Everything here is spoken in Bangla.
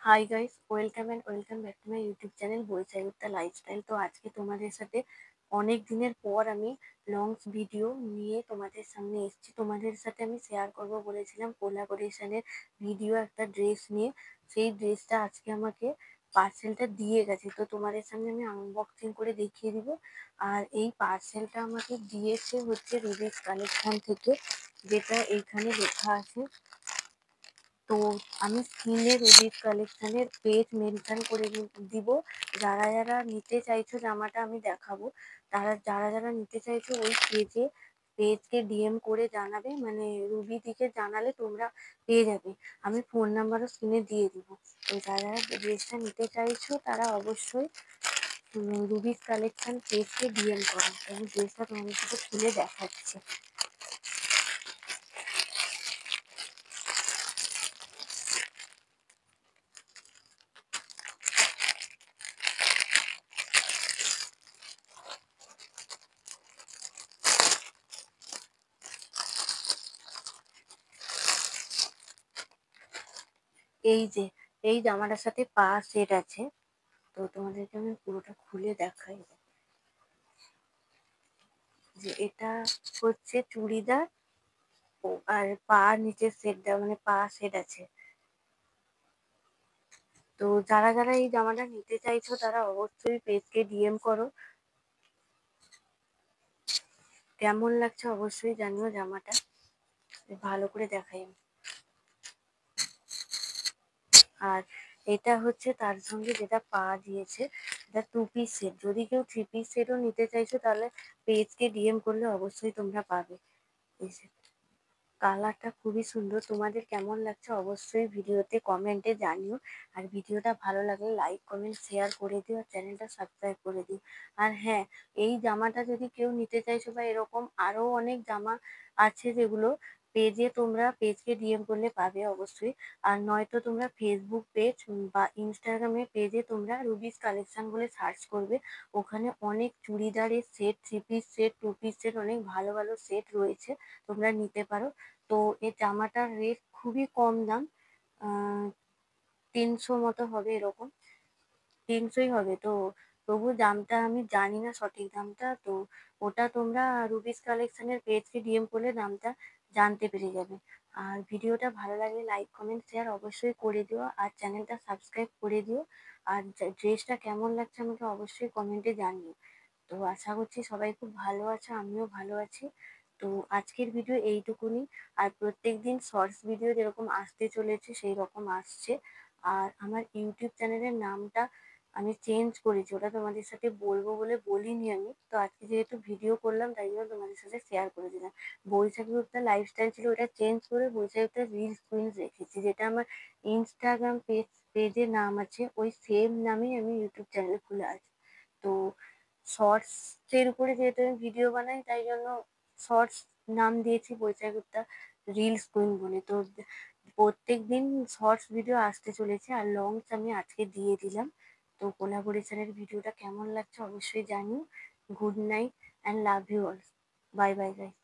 High guys, welcome and welcome back to my YouTube channel Baishakhita lifestyle. তো আজকে তোমাদের সাথে অনেক দিনের পর আমি লং ভিডিও নিয়ে তোমাদের সামনে এসেছি। তোমাদের সাথে আমি শেয়ার করব বলেছিলাম কোলাবোরেশনের ভিডিও একটা ড্রেস নিয়ে। সেই ড্রেসটা আজকে আমাকে পার্সেলটা দিয়ে গেছে, তো তোমাদের সামনে আমি আনবক্সিং করে দেখিয়ে দিব। আর এই পার্সেলটা আমাকে দিয়েছে হচ্ছে রুবিস কালেকশন থেকে, যেটা এইখানে লেখা আছে। তো আমি স্ক্রিনে রুবিস কালেকশনের পেজ মেনশন করে দিব। যারা যারা নিতে চাইছো জামাটা আমি দেখাবো, তারা যারা যারা নিতে চাইছো ওই পেজকে ডিএম করে জানাবে, মানে রুবি দিকে জানালে তোমরা পেয়ে যাবে। আমি ফোন নাম্বারও স্ক্রিনে দিয়ে দিব। তো যারা যারা ড্রেসটা নিতে চাইছো তারা অবশ্যই রুবিস কালেকশন পেজকে ডিএম করো। আমি ড্রেসটা তোমাদের সাথে খুলে দেখাচ্ছি। এই যে এই জামাটার সাথে পা সেট আছে। তো তোমাদেরকে আমি পুরোটা খুলে দেখাই যে এটা হচ্ছে চুড়িদার আর পা নিচে সেট দেওয়া, মানে পা সেট আছে। তো যারা যারা এই জামাটা নিতে চাইছো তারা অবশ্যই পেজকে ডিএম করো। কেমন লাগছে অবশ্যই জানিও জামাটা। ভালো করে দেখাই আমি। আর এটা হচ্ছে তার সঙ্গে যেটা পা দিয়েছে, এটা 2 পিস সেট। যদি কেউ 3 পিস সেটও নিতে চাইছো তাহলে পেজকে ডিএম করলে অবশ্যই তোমরা পাবে। এই যে কালারটা খুবই সুন্দর। তোমাদের কেমন লাগছে অবশ্যই ভিডিওতে কমেন্টে জানিও। আর ভিডিওটা ভালো লাগলে লাইক কমেন্ট শেয়ার করে দিও, আর চ্যানেলটা সাবস্ক্রাইব করে দিও। আর হ্যাঁ, এই জামাটা যদি কেউ নিতে চাইছো বা এরকম আরো অনেক জামা আছে যেগুলো তোমরা পেজকে ডিএম করলে পাবে অবশ্যই। আর নয়তো তোমরা ফেসবুক পেজ বা ইনস্টাগ্রামে পেজে তোমরা রুবিস কালেকশন বলে সার্চ করবে। ওখানে অনেক চুড়িদারের set, 3 piece set, 2 piece set, অনেক ভালো ভালো সেট রয়েছে, তোমরা নিতে পারো। তো এই জামাটার রেট খুবই কম দাম, 300 মতো হবে এরকম, 300ই হবে। তো তবু দামটা আমি জানি না সঠিক দামটা। তো ওটা তোমরা রুবিস কালেকশনের পেজকে ডিএম করলে দামটা জানতে পেরে যাবে। আর ভিডিওটা ভালো লাগলে লাইক কমেন্ট শেয়ার অবশ্যই করে দিও, আর চ্যানেলটা সাবস্ক্রাইব করে দিও। আর ড্রেসটা কেমন লাগছে আমাকে অবশ্যই কমেন্টে জানিও। তো আশা করছি সবাই খুব ভালো আছে, আমিও ভালো আছি। তো আজকের ভিডিও এইটুকুনি। আর প্রত্যেকদিন শর্টস ভিডিও যেরকম আসতে চলেছে সেই রকম আসছে। আর আমার ইউটিউব চ্যানেলের নামটা আমি চেঞ্জ করেছি, ওটা তোমাদের সাথে বলবো বলে বলিনি আমি। তো আজকে যেহেতু ভিডিও করলাম তাই জন্য তোমাদের সাথে শেয়ার করে দিলাম। বৈশাখী গুপ্তা লাইফস্টাইল ছিল, ওটা চেঞ্জ করে বৈশাখী গুপ্তা রিলস কুইন্স রেখেছি, যেটা আমার ইনস্টাগ্রাম পেজের নাম আছে, ওই সেম নামেই আমি ইউটিউব চ্যানেল খুলে আছে। তো শর্টস এর উপরে যেহেতু আমি ভিডিও বানাই তাই জন্য শর্টস নাম দিয়েছি বৈশাখী গুপ্তা রিলস কুইন বলে। তো প্রত্যেকদিন শর্টস ভিডিও আসতে চলেছে, আর লংস আমি আজকে দিয়ে দিলাম। তো কোলাবোরেশনের ভিডিওটা কেমন লাগছে অবশ্যই জানিও। Good night and love you all. Bye bye guys.